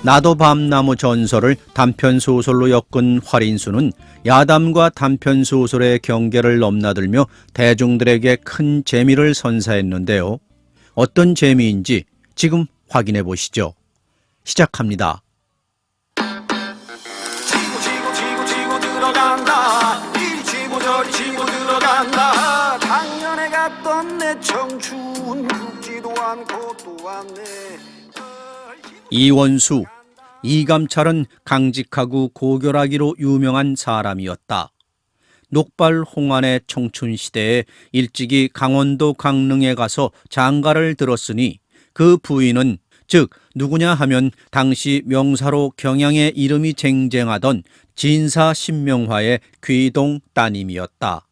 나도 밤나무 전설을 단편소설로 엮은 활인수는 야담과 단편소설의 경계를 넘나들며 대중들에게 큰 재미를 선사했는데요. 어떤 재미인지 지금 확인해 보시죠. 시작합니다. 치고 들어간다. 이리 치고 저리 치고 들어간다. 작년에 갔던 내 청춘 굵지도 않고 또 왔네. 이원수, 이감찰은 강직하고 고결하기로 유명한 사람이었다. 녹발 홍안의 청춘시대에 일찍이 강원도 강릉에 가서 장가를 들었으니 그 부인은 즉 누구냐 하면 당시 명사로 경양의 이름이 쟁쟁하던 진사 신명화의 귀동 따님이었다.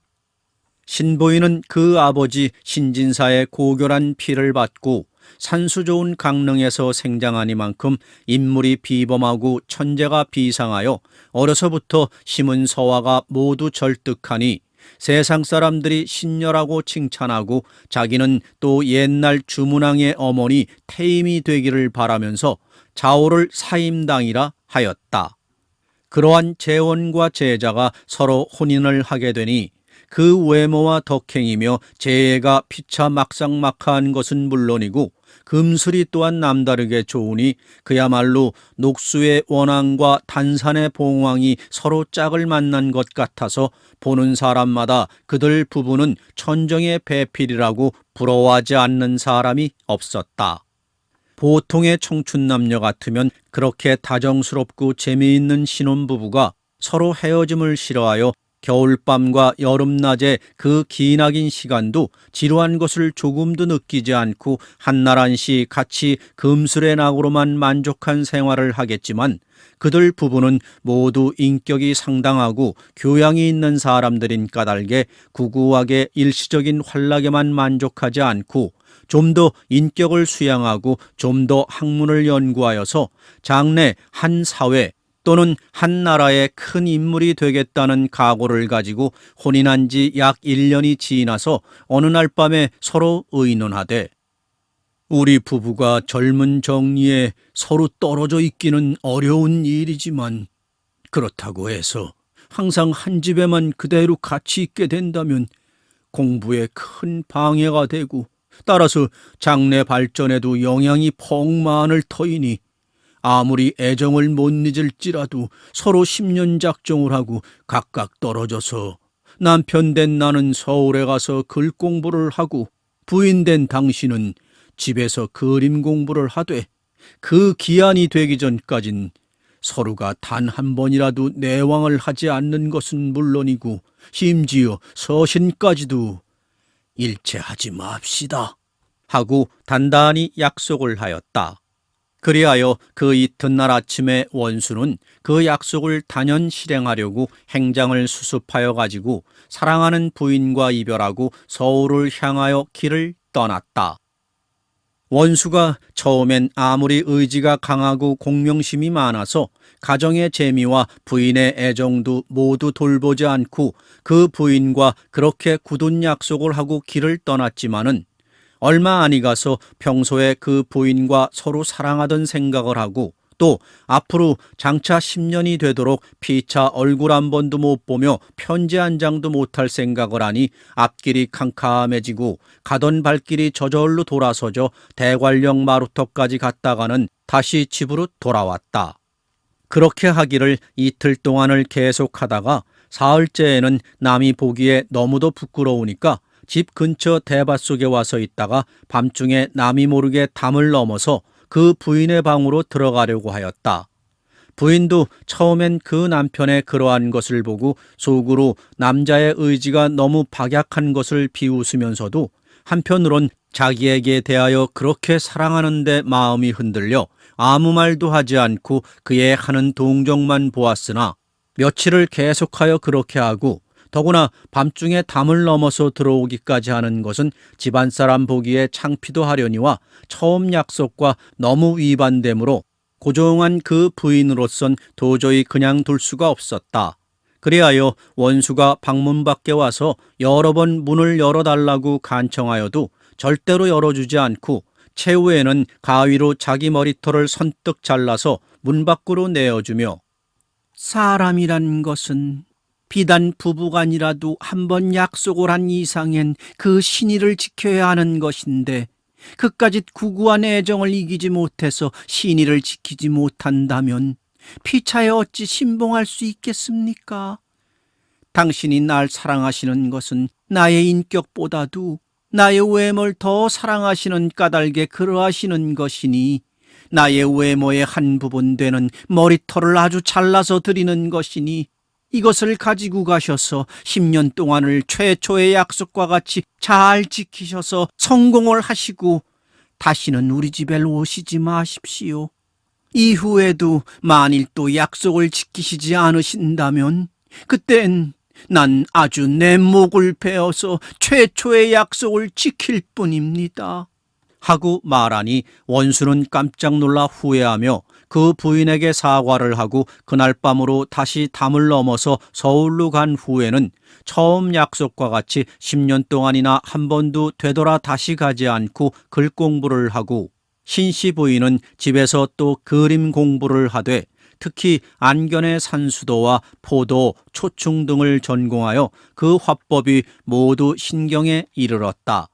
신부인은 그 아버지 신진사의 고결한 피를 받고 산수 좋은 강릉에서 생장하니만큼 인물이 비범하고 천재가 비상하여 어려서부터 심은 서화가 모두 절득하니 세상 사람들이 신녀라고 칭찬하고 자기는 또 옛날 주문왕의 어머니 태임이 되기를 바라면서 자오를 사임당이라 하였다. 그러한 재원과 제자가 서로 혼인을 하게 되니 그 외모와 덕행이며 재해가 피차 막상막하한 것은 물론이고 금술이 또한 남다르게 좋으니 그야말로 녹수의 원앙과 단산의 봉황이 서로 짝을 만난 것 같아서 보는 사람마다 그들 부부는 천정의 배필이라고 부러워하지 않는 사람이 없었다. 보통의 청춘 남녀 같으면 그렇게 다정스럽고 재미있는 신혼부부가 서로 헤어짐을 싫어하여 겨울밤과 여름낮의 그 기나긴 시간도 지루한 것을 조금도 느끼지 않고 한날 한시 같이 금술의 낙으로만 만족한 생활을 하겠지만 그들 부부는 모두 인격이 상당하고 교양이 있는 사람들인 까닭에 구구하게 일시적인 환락에만 만족하지 않고 좀 더 인격을 수양하고 좀 더 학문을 연구하여서 장래 한 사회 또는 한 나라의 큰 인물이 되겠다는 각오를 가지고 혼인한 지 약 1년이 지나서 어느 날 밤에 서로 의논하되 우리 부부가 젊은 정리에 서로 떨어져 있기는 어려운 일이지만 그렇다고 해서 항상 한 집에만 그대로 같이 있게 된다면 공부에 큰 방해가 되고 따라서 장래 발전에도 영향이 펑 많을 터이니 아무리 애정을 못 잊을지라도 서로 10년 작정을 하고 각각 떨어져서 남편 된 나는 서울에 가서 글 공부를 하고 부인 된 당신은 집에서 그림 공부를 하되 그 기한이 되기 전까진 서로가 단 한 번이라도 내왕을 하지 않는 것은 물론이고 심지어 서신까지도 일체하지 맙시다 하고 단단히 약속을 하였다. 그리하여 그 이튿날 아침에 원수는 그 약속을 단연 실행하려고 행장을 수습하여 가지고 사랑하는 부인과 이별하고 서울을 향하여 길을 떠났다. 원수가 처음엔 아무리 의지가 강하고 공명심이 많아서 가정의 재미와 부인의 애정도 모두 돌보지 않고 그 부인과 그렇게 굳은 약속을 하고 길을 떠났지만은 얼마 아니 가서 평소에 그 부인과 서로 사랑하던 생각을 하고 또 앞으로 장차 10년이 되도록 피차 얼굴 한 번도 못 보며 편지 한 장도 못할 생각을 하니 앞길이 캄캄해지고 가던 발길이 저절로 돌아서져 대관령 마루터까지 갔다가는 다시 집으로 돌아왔다. 그렇게 하기를 이틀 동안을 계속하다가 사흘째에는 남이 보기에 너무도 부끄러우니까 집 근처 대밭 속에 와서 있다가 밤중에 남이 모르게 담을 넘어서 그 부인의 방으로 들어가려고 하였다. 부인도 처음엔 그 남편의 그러한 것을 보고 속으로 남자의 의지가 너무 박약한 것을 비웃으면서도 한편으론 자기에게 대하여 그렇게 사랑하는데 마음이 흔들려 아무 말도 하지 않고 그의 하는 동정만 보았으나 며칠을 계속하여 그렇게 하고 더구나 밤중에 담을 넘어서 들어오기까지 하는 것은 집안 사람 보기에 창피도 하려니와 처음 약속과 너무 위반되므로 고종한 그 부인으로선 도저히 그냥 둘 수가 없었다. 그리하여 원수가 방문 밖에 와서 여러 번 문을 열어달라고 간청하여도 절대로 열어주지 않고 최후에는 가위로 자기 머리털을 선뜻 잘라서 문 밖으로 내어주며 사람이란 것은 비단 부부간이라도 한번 약속을 한 이상엔 그 신의를 지켜야 하는 것인데 그까짓 구구한 애정을 이기지 못해서 신의를 지키지 못한다면 피차에 어찌 신봉할 수 있겠습니까? 당신이 날 사랑하시는 것은 나의 인격보다도 나의 외모를 더 사랑하시는 까닭에 그러하시는 것이니 나의 외모의 한 부분 되는 머리털을 아주 잘라서 드리는 것이니 이것을 가지고 가셔서 10년 동안을 최초의 약속과 같이 잘 지키셔서 성공을 하시고 다시는 우리 집에 오시지 마십시오. 이후에도 만일 또 약속을 지키시지 않으신다면 그땐 난 아주 내 목을 베어서 최초의 약속을 지킬 뿐입니다. 하고 말하니 원수는 깜짝 놀라 후회하며 그 부인에게 사과를 하고 그날 밤으로 다시 담을 넘어서 서울로 간 후에는 처음 약속과 같이 10년 동안이나 한 번도 되돌아 다시 가지 않고 글 공부를 하고 신씨 부인은 집에서 또 그림 공부를 하되 특히 안견의 산수도와 포도, 초충 등을 전공하여 그 화법이 모두 신경에 이르렀다.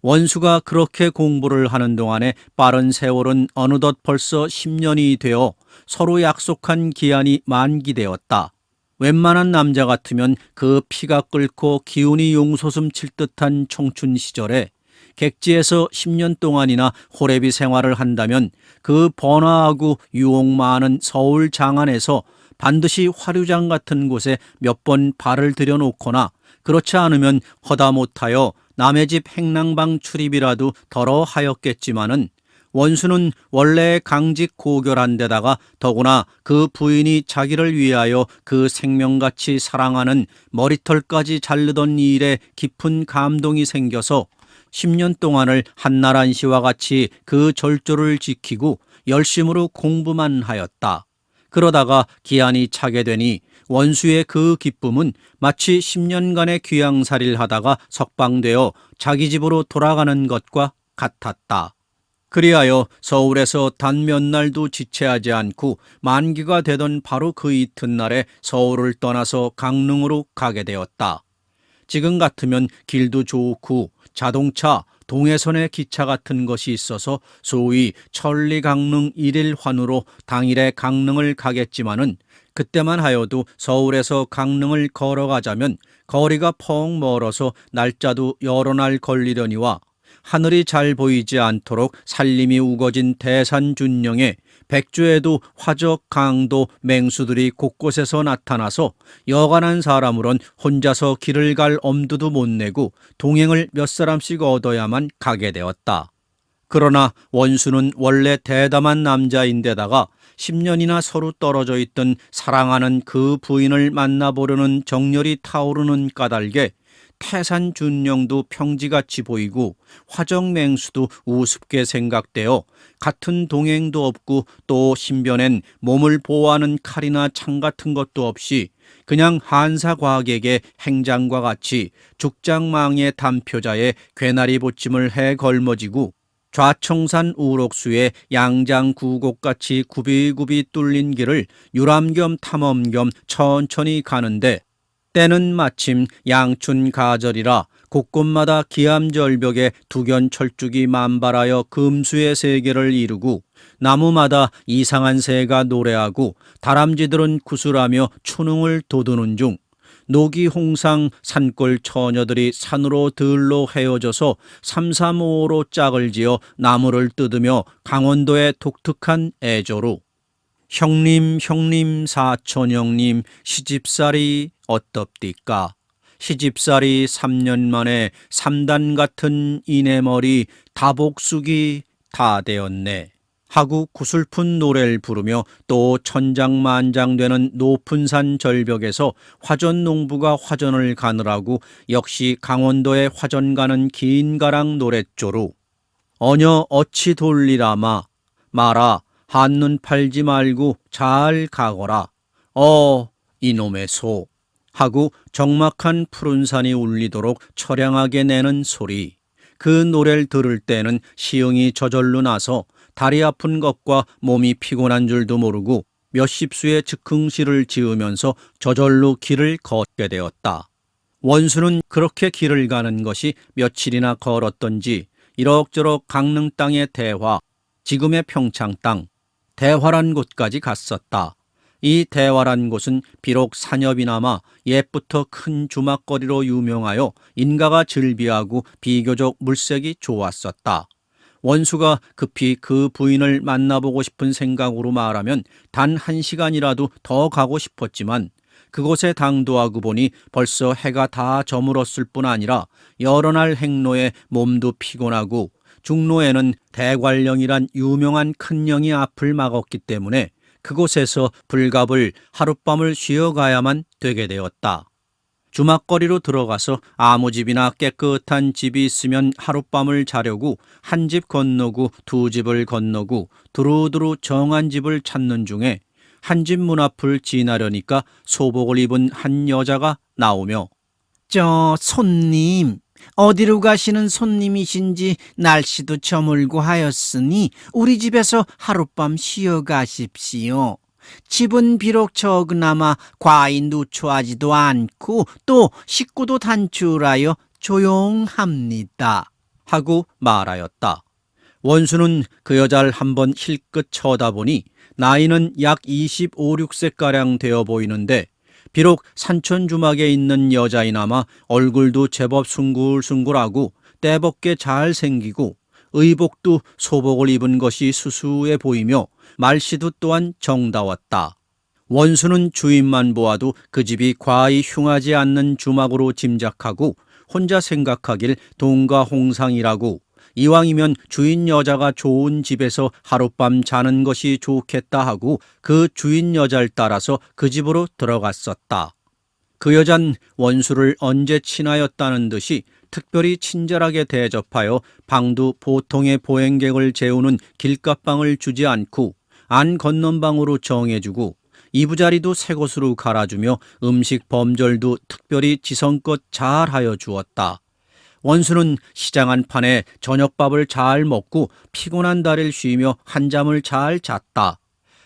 원수가 그렇게 공부를 하는 동안에 빠른 세월은 어느덧 벌써 10년이 되어 서로 약속한 기한이 만기되었다. 웬만한 남자 같으면 그 피가 끓고 기운이 용솟음칠 듯한 청춘 시절에 객지에서 10년 동안이나 호래비 생활을 한다면 그 번화하고 유혹 많은 서울 장안에서 반드시 화류장 같은 곳에 몇 번 발을 들여놓거나 그렇지 않으면 허다 못하여 남의 집 행랑방 출입이라도 덜어 하였겠지만은 원수는 원래 강직 고결한 데다가 더구나 그 부인이 자기를 위하여 그 생명같이 사랑하는 머리털까지 자르던 일에 깊은 감동이 생겨서 10년 동안을 한나란 씨와 같이 그 절조를 지키고 열심으로 공부만 하였다. 그러다가 기한이 차게 되니 원수의 그 기쁨은 마치 10년간의 귀양살이를 하다가 석방되어 자기 집으로 돌아가는 것과 같았다. 그리하여 서울에서 단 몇 날도 지체하지 않고 만기가 되던 바로 그 이튿날에 서울을 떠나서 강릉으로 가게 되었다. 지금 같으면 길도 좋고 자동차, 동해선의 기차 같은 것이 있어서 소위 천리 강릉 일일환으로 당일에 강릉을 가겠지만은 그때만 하여도 서울에서 강릉을 걸어가자면 거리가 펑 멀어서 날짜도 여러 날 걸리려니와 하늘이 잘 보이지 않도록 산림이 우거진 대산준령에 백주에도 화적, 강도, 맹수들이 곳곳에서 나타나서 여간한 사람으론 혼자서 길을 갈 엄두도 못 내고 동행을 몇 사람씩 얻어야만 가게 되었다. 그러나 원수는 원래 대담한 남자인데다가 10년이나 서로 떨어져 있던 사랑하는 그 부인을 만나보려는 정열이 타오르는 까닭에 태산준령도 평지같이 보이고 화정맹수도 우습게 생각되어 같은 동행도 없고 또 신변엔 몸을 보호하는 칼이나 창 같은 것도 없이 그냥 한사과객의 행장과 같이 죽장망의 담표자에 괴나리 보침을 해 걸머지고 좌청산 우록수의 양장 구곡같이 굽이굽이 뚫린 길을 유람 겸 탐험 겸 천천히 가는데 때는 마침 양춘 가절이라 곳곳마다 기암절벽에 두견 철쭉이 만발하여 금수의 세계를 이루고 나무마다 이상한 새가 노래하고 다람쥐들은 구슬하며 추능을 돋우는 중 노기 홍상 산골 처녀들이 산으로 들로 헤어져서 335로 짝을 지어 나무를 뜯으며 강원도의 독특한 애조로 형님 사촌형님 시집살이 어떻디까 시집살이 3년 만에 3단 같은 이내머리 다복숙이 다 되었네 하고 구슬픈 노래를 부르며 또 천장만장되는 높은 산 절벽에서 화전 농부가 화전을 가느라고 역시 강원도에 화전 가는 긴 가랑 노랫조로 어녀 어치 돌리라마 마라 한눈 팔지 말고 잘 가거라 이놈의 소 하고 적막한 푸른 산이 울리도록 처량하게 내는 소리 그 노래를 들을 때는 시흥이 저절로 나서 다리 아픈 것과 몸이 피곤한 줄도 모르고 몇십 수의 즉흥시를 지으면서 저절로 길을 걷게 되었다. 원수는 그렇게 길을 가는 것이 며칠이나 걸었던지 이럭저럭 강릉 땅의 대화, 지금의 평창 땅, 대화란 곳까지 갔었다. 이 대화란 곳은 비록 산협이나마 옛부터 큰 주막거리로 유명하여 인가가 즐비하고 비교적 물색이 좋았었다. 원수가 급히 그 부인을 만나보고 싶은 생각으로 말하면 단 1시간이라도 더 가고 싶었지만 그곳에 당도하고 보니 벌써 해가 다 저물었을 뿐 아니라 여러 날 행로에 몸도 피곤하고 중로에는 대관령이란 유명한 큰 영이 앞을 막았기 때문에 그곳에서 불갑을 하룻밤을 쉬어가야만 되게 되었다. 주막거리로 들어가서 아무 집이나 깨끗한 집이 있으면 하룻밤을 자려고 한 집 건너고 두 집을 건너고 두루두루 정한 집을 찾는 중에 한 집 문 앞을 지나려니까 소복을 입은 한 여자가 나오며 저 손님, 어디로 가시는 손님이신지 날씨도 저물고 하였으니 우리 집에서 하룻밤 쉬어 가십시오. 집은 비록 적으나마 과히 누추하지도 않고 또 식구도 단출하여 조용합니다. 하고 말하였다. 원수는 그 여자를 한번 힐끗 쳐다보니 나이는 약 25, 6세가량 되어 보이는데 비록 산천주막에 있는 여자이나마 얼굴도 제법 숭글숭글하고 때벗게 잘 생기고 의복도 소복을 입은 것이 수수해 보이며 말씨도 또한 정다웠다. 원수는 주인만 보아도 그 집이 과히 흉하지 않는 주막으로 짐작하고 혼자 생각하길 동가홍상이라고 이왕이면 주인 여자가 좋은 집에서 하룻밤 자는 것이 좋겠다 하고 그 주인 여자를 따라서 그 집으로 들어갔었다. 그 여잔 원수를 언제 친하였다는 듯이 특별히 친절하게 대접하여 방도 보통의 보행객을 재우는 길가방을 주지 않고 안 건넌 방으로 정해주고 이부자리도 새 곳으로 갈아주며 음식 범절도 특별히 지성껏 잘하여 주었다. 원수는 시장 한판에 저녁밥을 잘 먹고 피곤한 다리를 쉬며 한잠을 잘 잤다.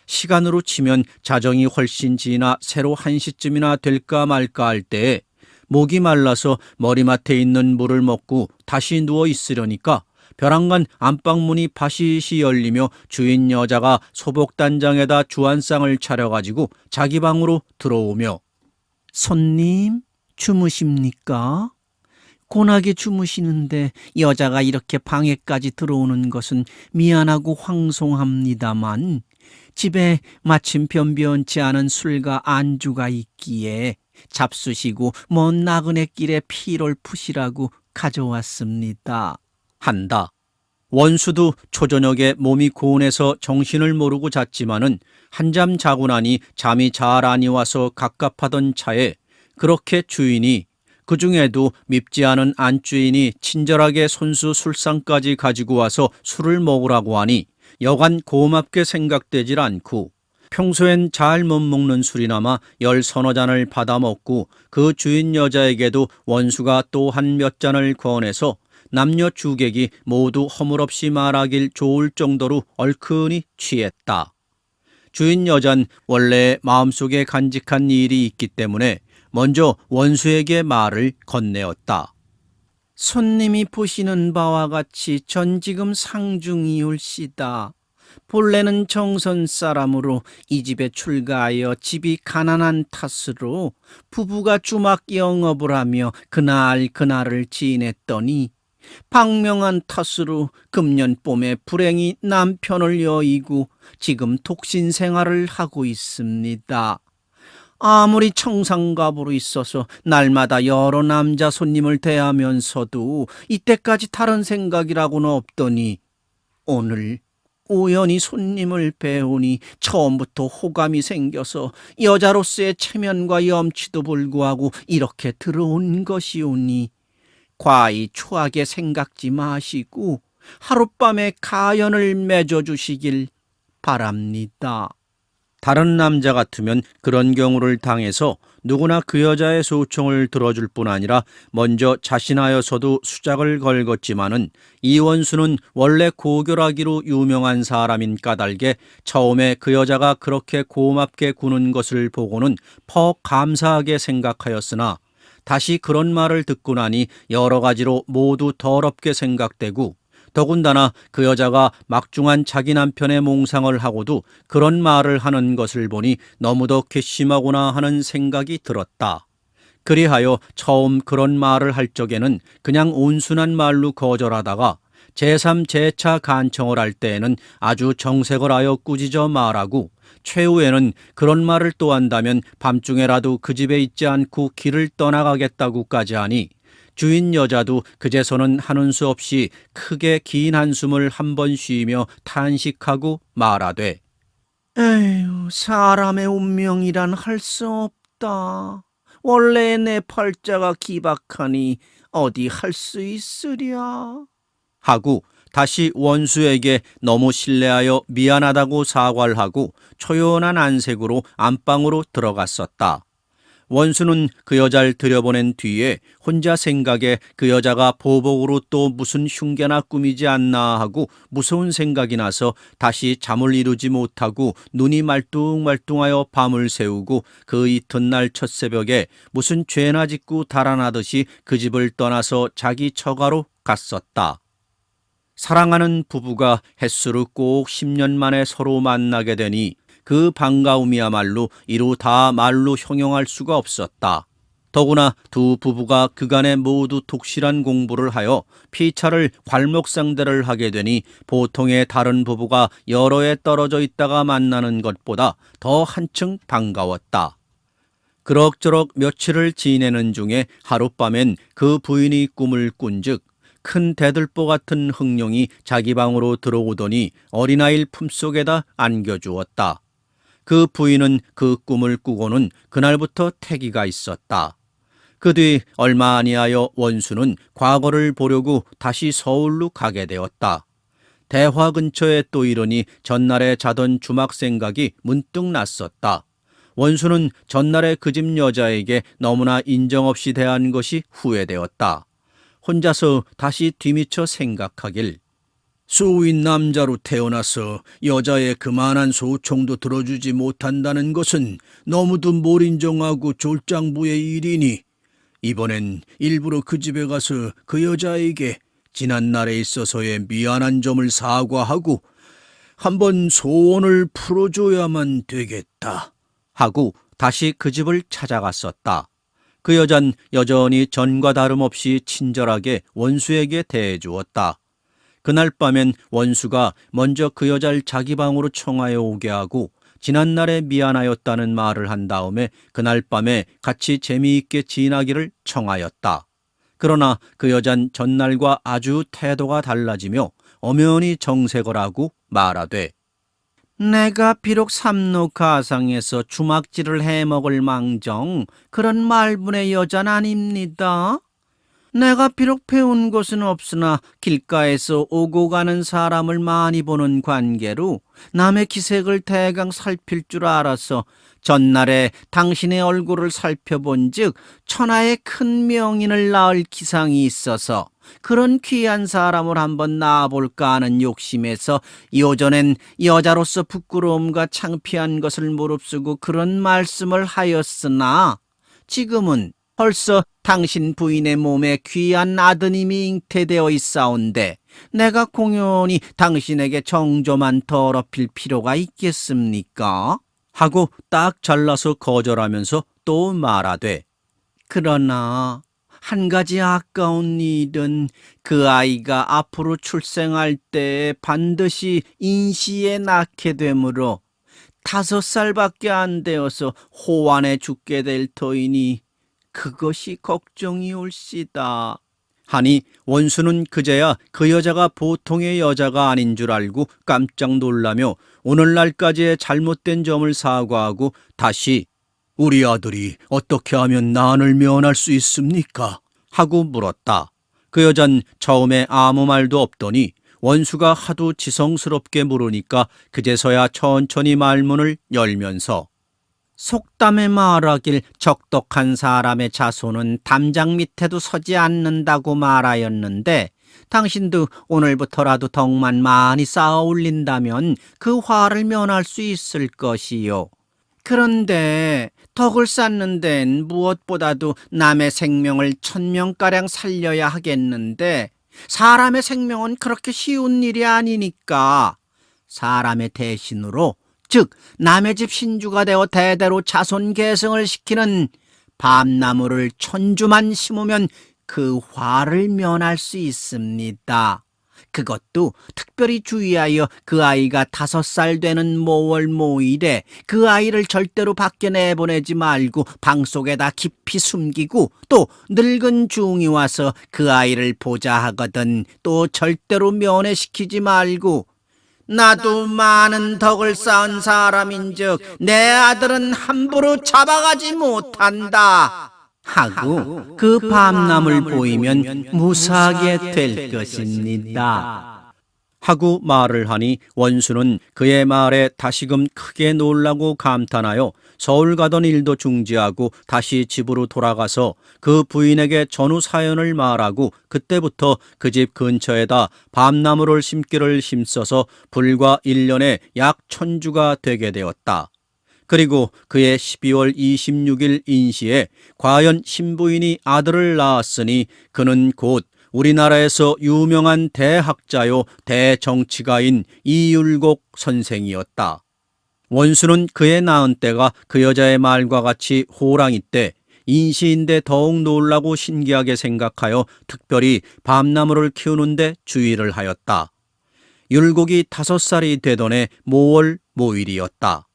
시간으로 치면 자정이 훨씬 지나 새로 1시쯤이나 될까 말까 할 때에 목이 말라서 머리맡에 있는 물을 먹고 다시 누워 있으려니까 벼랑간 안방문이 바시시 열리며 주인 여자가 소복단장에다 주안상을 차려가지고 자기 방으로 들어오며 손님, 주무십니까? 고나게 주무시는데 여자가 이렇게 방에까지 들어오는 것은 미안하고 황송합니다만 집에 마침 변변치 않은 술과 안주가 있기에 잡수시고 먼 나그네 길에 피를 푸시라고 가져왔습니다. 한다. 원수도 초저녁에 몸이 고운해서 정신을 모르고 잤지만은 한잠 자고 나니 잠이 잘 아니 와서 갑갑하던 차에 그렇게 주인이 그 중에도 밉지 않은 안주인이 친절하게 손수 술상까지 가지고 와서 술을 먹으라고 하니 여간 고맙게 생각되질 않고 평소엔 잘 못 먹는 술이나마 10-서너 잔을 받아 먹고 그 주인 여자에게도 원수가 또 한 몇 잔을 권해서 남녀 주객이 모두 허물없이 말하길 좋을 정도로 얼큰히 취했다. 주인 여잔 원래 마음속에 간직한 일이 있기 때문에 먼저 원수에게 말을 건네었다. 손님이 보시는 바와 같이 전 지금 상중이올시다. 본래는 정선 사람으로 이 집에 출가하여 집이 가난한 탓으로 부부가 주막 영업을 하며 그날을 지냈더니 방명한 탓으로 금년 봄에 불행히 남편을 여의고 지금 독신 생활을 하고 있습니다. 아무리 청상갑으로 있어서 날마다 여러 남자 손님을 대하면서도 이때까지 다른 생각이라고는 없더니 오늘 우연히 손님을 뵈오니 처음부터 호감이 생겨서 여자로서의 체면과 염치도 불구하고 이렇게 들어온 것이오니 과히 추하게 생각지 마시고 하룻밤에 가연을 맺어주시길 바랍니다. 다른 남자 같으면 그런 경우를 당해서 누구나 그 여자의 소청을 들어줄 뿐 아니라 먼저 자신하여서도 수작을 걸었지만은 이 원수는 원래 고결하기로 유명한 사람인 까닭에 처음에 그 여자가 그렇게 고맙게 구는 것을 보고는 퍽 감사하게 생각하였으나 다시 그런 말을 듣고 나니 여러 가지로 모두 더럽게 생각되고 더군다나 그 여자가 막중한 자기 남편의 몽상을 하고도 그런 말을 하는 것을 보니 너무도 괘씸하구나 하는 생각이 들었다. 그리하여 처음 그런 말을 할 적에는 그냥 온순한 말로 거절하다가 제3, 제4 간청을 할 때에는 아주 정색을 하여 꾸짖어 말하고 최후에는 그런 말을 또 한다면 밤중에라도 그 집에 있지 않고 길을 떠나가겠다고까지 하니 주인 여자도 그제서는 하는 수 없이 크게 긴 한숨을 한 번 쉬며 탄식하고 말하되 에휴, 사람의 운명이란 할 수 없다. 원래 내 팔자가 기박하니 어디 할 수 있으랴. 하고 다시 원수에게 너무 신뢰하여 미안하다고 사과를 하고 초연한 안색으로 안방으로 들어갔었다. 원수는 그 여자를 들여보낸 뒤에 혼자 생각에 그 여자가 보복으로 또 무슨 흉계나 꾸미지 않나 하고 무서운 생각이 나서 다시 잠을 이루지 못하고 눈이 말뚱말뚱하여 밤을 새우고 그 이튿날 첫새벽에 무슨 죄나 짓고 달아나듯이 그 집을 떠나서 자기 처가로 갔었다. 사랑하는 부부가 햇수로 꼭 10년 만에 서로 만나게 되니 그 반가움이야말로 이루 다 말로 형용할 수가 없었다. 더구나 두 부부가 그간에 모두 독실한 공부를 하여 피차를 괄목상대를 하게 되니 보통의 다른 부부가 여러 해 떨어져 있다가 만나는 것보다 더 한층 반가웠다. 그럭저럭 며칠을 지내는 중에 하룻밤엔 그 부인이 꿈을 꾼즉 큰 대들보 같은 흑룡이 자기 방으로 들어오더니 어린아이를 품속에다 안겨주었다. 그 부인은 그 꿈을 꾸고는 그날부터 태기가 있었다. 그 뒤 얼마 아니하여 원수는 과거를 보려고 다시 서울로 가게 되었다. 대화 근처에 또 이르니 전날에 자던 주막 생각이 문득 났었다. 원수는 전날에 그 집 여자에게 너무나 인정 없이 대한 것이 후회되었다. 혼자서 다시 뒤미쳐 생각하길 소인 남자로 태어나서 여자의 그만한 소총도 들어주지 못한다는 것은 너무도 몰인정하고 졸장부의 일이니 이번엔 일부러 그 집에 가서 그 여자에게 지난날에 있어서의 미안한 점을 사과하고 한번 소원을 풀어줘야만 되겠다 하고 다시 그 집을 찾아갔었다. 그 여잔 여전히 전과 다름없이 친절하게 원수에게 대해주었다. 그날 밤엔 원수가 먼저 그 여자를 자기 방으로 청하여 오게 하고 지난날에 미안하였다는 말을 한 다음에 그날 밤에 같이 재미있게 지나기를 청하였다. 그러나 그 여잔 전날과 아주 태도가 달라지며 엄연히 정색을 하고 말하되 내가 비록 삼루가상에서 주막질을 해먹을 망정 그런 말분의 여자는 아닙니다. 내가 비록 배운 것은 없으나 길가에서 오고 가는 사람을 많이 보는 관계로 남의 기색을 대강 살필 줄 알아서 전날에 당신의 얼굴을 살펴본 즉 천하의 큰 명인을 낳을 기상이 있어서 그런 귀한 사람을 한번 낳아볼까 하는 욕심에서 요전엔 여자로서 부끄러움과 창피한 것을 무릅쓰고 그런 말씀을 하였으나 지금은 벌써 당신 부인의 몸에 귀한 아드님이 잉태되어 있사온데 내가 공연히 당신에게 정조만 더럽힐 필요가 있겠습니까? 하고 딱 잘라서 거절하면서 또 말하되 그러나 한 가지 아까운 일은 그 아이가 앞으로 출생할 때 반드시 인시에 낳게 되므로 5살밖에 안 되어서 호환에 죽게 될 터이니 그것이 걱정이 올시다. 하니 원수는 그제야 그 여자가 보통의 여자가 아닌 줄 알고 깜짝 놀라며 오늘날까지의 잘못된 점을 사과하고 다시 우리 아들이 어떻게 하면 난을 면할 수 있습니까? 하고 물었다. 그 여잔 처음에 아무 말도 없더니 원수가 하도 지성스럽게 물으니까 그제서야 천천히 말문을 열면서 속담에 말하길 적덕한 사람의 자손은 담장 밑에도 서지 않는다고 말하였는데 당신도 오늘부터라도 덕만 많이 쌓아 올린다면 그 화를 면할 수 있을 것이요. 그런데 덕을 쌓는 데는 무엇보다도 남의 생명을 1000명가량 살려야 하겠는데 사람의 생명은 그렇게 쉬운 일이 아니니까 사람의 대신으로, 즉 남의 집 신주가 되어 대대로 자손 계승을 시키는 밤나무를 1000주만 심으면 그 화를 면할 수 있습니다. 그것도 특별히 주의하여 그 아이가 5살 되는 모월 모일에 그 아이를 절대로 밖에 내보내지 말고 방 속에다 깊이 숨기고, 또 늙은 중이 와서 그 아이를 보자 하거든 또 절대로 면회시키지 말고, 나도 많은 덕을 쌓은 사람인즉 내 아들은 함부로 잡아가지 못한다 하고 그 밤나무를 보이면 무사하게 될 것입니다. 하고 말을 하니 원수는 그의 말에 다시금 크게 놀라고 감탄하여 서울 가던 일도 중지하고 다시 집으로 돌아가서 그 부인에게 전후 사연을 말하고 그때부터 그 집 근처에다 밤나무를 심기를 힘써서 불과 1년에 약 1000주가 되게 되었다. 그리고 그의 12월 26일 인시에 과연 신부인이 아들을 낳았으니 그는 곧 우리나라에서 유명한 대학자요 대정치가인 이율곡 선생이었다. 원수는 그의 낳은 때가 그 여자의 말과 같이 호랑이 때, 인시인데 더욱 놀라고 신기하게 생각하여 특별히 밤나무를 키우는데 주의를 하였다. 율곡이 5살이 되던 해 모월 모일이었다.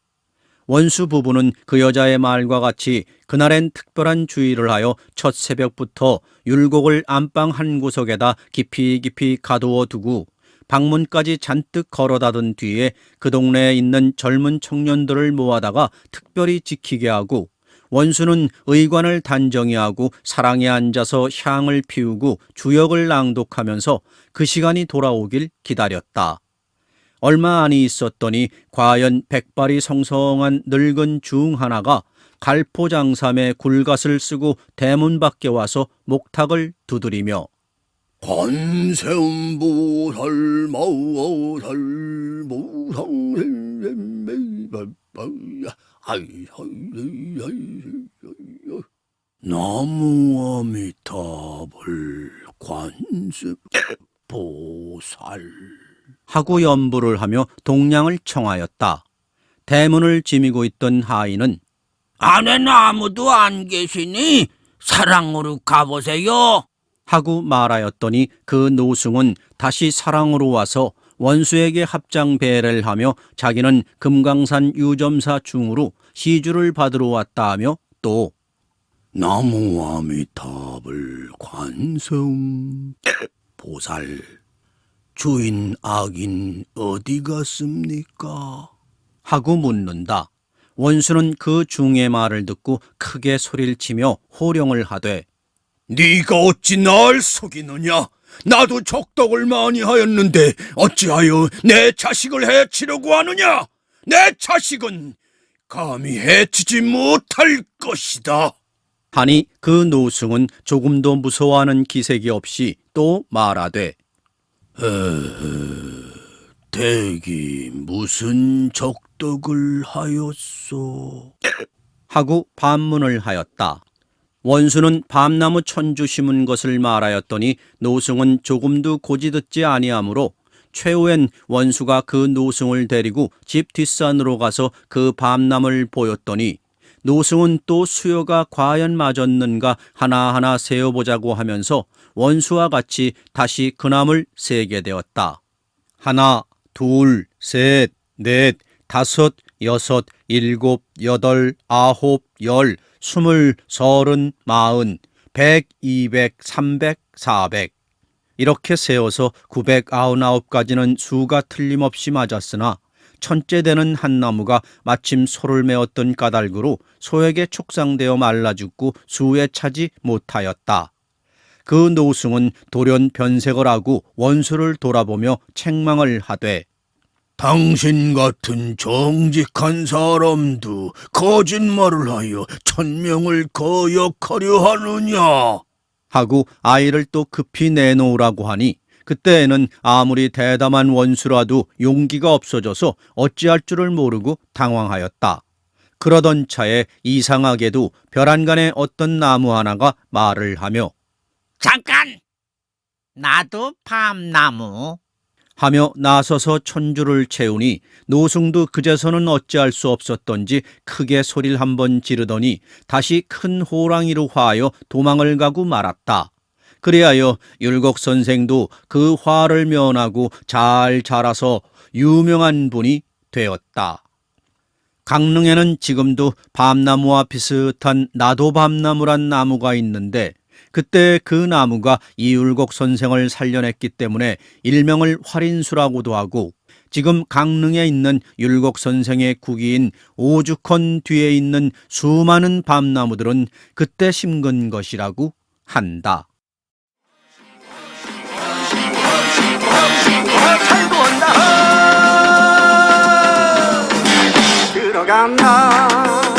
원수 부부는 그 여자의 말과 같이 그날엔 특별한 주의를 하여 첫 새벽부터 율곡을 안방 한 구석에다 깊이 가두어 두고 방문까지 잔뜩 걸어 닫은 뒤에 그 동네에 있는 젊은 청년들을 모아다가 특별히 지키게 하고, 원수는 의관을 단정히 하고 사랑에 앉아서 향을 피우고 주역을 낭독하면서 그 시간이 돌아오길 기다렸다. 얼마 안이 있었더니 과연 백발이 성성한 늙은 중 하나가 갈포장삼에 굴갓을 쓰고 대문 밖에 와서 목탁을 두드리며 관세음보살 마우살 나무 아미타불 관세 보살 하고 연부를 하며 동량을 청하였다. 대문을 지미고 있던 하인은 안에는 아무도 안 계시니 사랑으로 가보세요 하고 말하였더니 그 노승은 다시 사랑으로 와서 원수에게 합장 배례를 하며 자기는 금강산 유점사 중으로 시주를 받으러 왔다 하며 또 나무 아미타불 관세음 보살 주인 악인 어디 갔습니까? 하고 묻는다. 원수는 그 중의 말을 듣고 크게 소리를 치며 호령을 하되 네가 어찌 날 속이느냐? 나도 적덕을 많이 하였는데 어찌하여 내 자식을 해치려고 하느냐? 내 자식은 감히 해치지 못할 것이다. 하니 그 노승은 조금도 무서워하는 기색이 없이 또 말하되 대기 무슨 적덕을 하였소? 하고 반문을 하였다. 원수는 밤나무 1000주 심은 것을 말하였더니 노승은 조금도 고지듣지 아니하므로 최후엔 원수가 그 노승을 데리고 집 뒷산으로 가서 그 밤나무를 보였더니 노승은 또 수요가 과연 맞았는가 하나하나 세어보자고 하면서 원수와 같이 다시 그 나무를 세게 되었다. 1, 2, 3, 4, 5, 6, 7, 8, 9, 10, 20, 30, 40, 100, 200, 300, 400 이렇게 세어서 999가지는 수가 틀림없이 맞았으나 1000째 되는 한 나무가 마침 소를 메었던 까닭으로 소에게 촉상되어 말라 죽고 수에 차지 못하였다. 그 노승은 돌연 변색을 하고 원수를 돌아보며 책망을 하되 당신 같은 정직한 사람도 거짓말을 하여 천명을 거역하려 하느냐? 하고 아이를 또 급히 내놓으라고 하니 그때에는 아무리 대담한 원수라도 용기가 없어져서 어찌할 줄을 모르고 당황하였다. 그러던 차에 이상하게도 벼란간에 어떤 나무 하나가 말을 하며 잠깐! 나도 밤나무. 하며 나서서 천주를 채우니 노승도 그제서는 어찌할 수 없었던지 크게 소리를 한번 지르더니 다시 큰 호랑이로 화하여 도망을 가고 말았다. 그리하여 율곡 선생도 그 화를 면하고 잘 자라서 유명한 분이 되었다. 강릉에는 지금도 밤나무와 비슷한 나도밤나무란 나무가 있는데 그때 그 나무가 이율곡 선생을 살려냈기 때문에 일명을 활인수라고도 하고 지금 강릉에 있는 율곡 선생의 국이인 오죽헌 뒤에 있는 수많은 밤나무들은 그때 심은 것이라고 한다. 들어간다